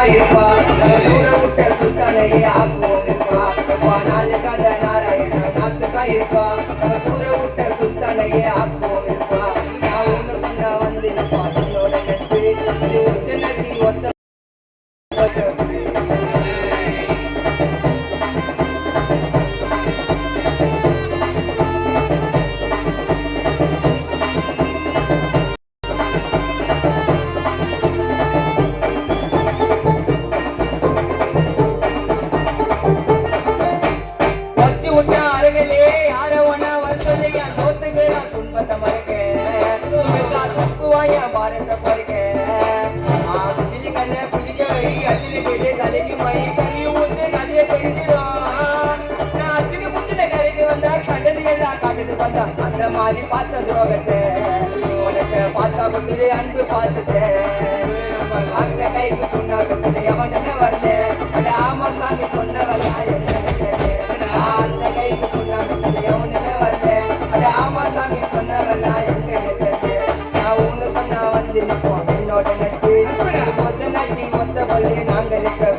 இருப்பா சூர விட்ட சுல்தானையே ஆக்குவோம் இருப்பா நாலு கதை நாராயண நாசுக்கா இருப்பா சூர விட்ட சுல்தானையே ஆக்குவோம் இருப்பா நான் ஒண்ணு சொன்ன வந்து நிற்பா என்னோட நட்பு இது ஒச்ச நட்டி ஒத்த அந்த மாதிரி பார்த்த துரோகத்தை உனக்கு பார்த்தா கொண்டு அன்பு பார்த்துட்டு அந்த கைக்கு சொன்னாங்க எவனுமே வரல அட ஆமா சாமி சொன்னவன் அந்த கைக்கு சொன்னாங்க எவனுமே வரல அட ஆமா சாமி சொன்னவன் நான் ஒண்ணு சொன்னா வந்து நிற்போம் என்னோட நட்டு கொஞ்ச நட்டி ஒத்த பள்ளி நாங்களுக்கு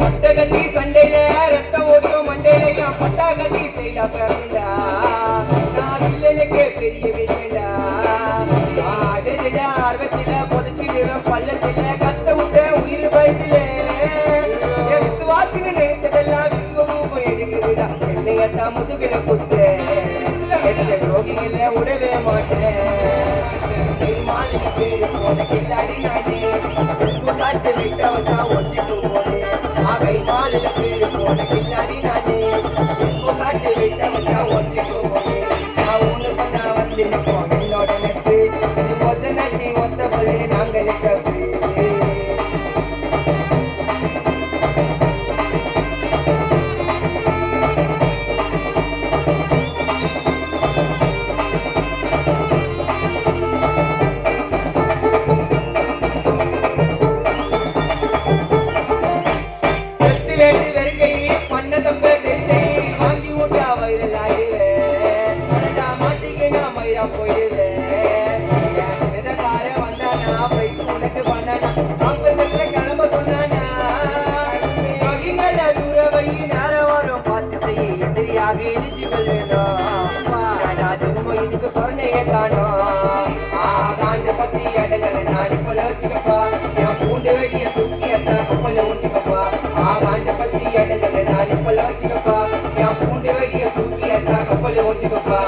பட்டகத்தி சண்டையில ரத்தம் ஓட்டும் மண்டையில பட்டாகத்தி செய்யல பிறந்தா நான் வில்லனுக்கு பெரிய வில்லண்டா அடுடா ஆர்வத்தில பொதிச்சிடுவேன் பள்ளத்தில கத்த விட்ட உயிர் பயத்தில விசுவாசின்னு நினைச்சதெல்லாம் விஸ்வரூபம் எடுக்குதுடா என்னையத்தான் முதுகில குத்து ரோகிகள உடவே மாட்டேன் பேரு உனக்கு இல்லாடி நானே சாட்டு விட்ட வச்சா ஒச்சிட்டு போனே ஆகை மாலில பேரு உனக்கு இல்லாடி நானே சாட்டு விட்ட வச்சா ஒச்சிட்டு போனே நான் ஒண்ணு சொன்னா வந்து நிற்போம் என்னோட நட்டு இது ஒச்ச நட்டி ஒத்த பள்ளி நாங்களுக்கு பூண்டு வெடிய தூக்கி அச்சா கப்பல ஊச்சிக்கப்பா ஆகாண்ட பசி இடங்களை நான் இப்பல வச்சுக்கப்பா என் பூண்டு வெடிய தூக்கி அச்சா கப்பல ஊச்சிக்கப்பா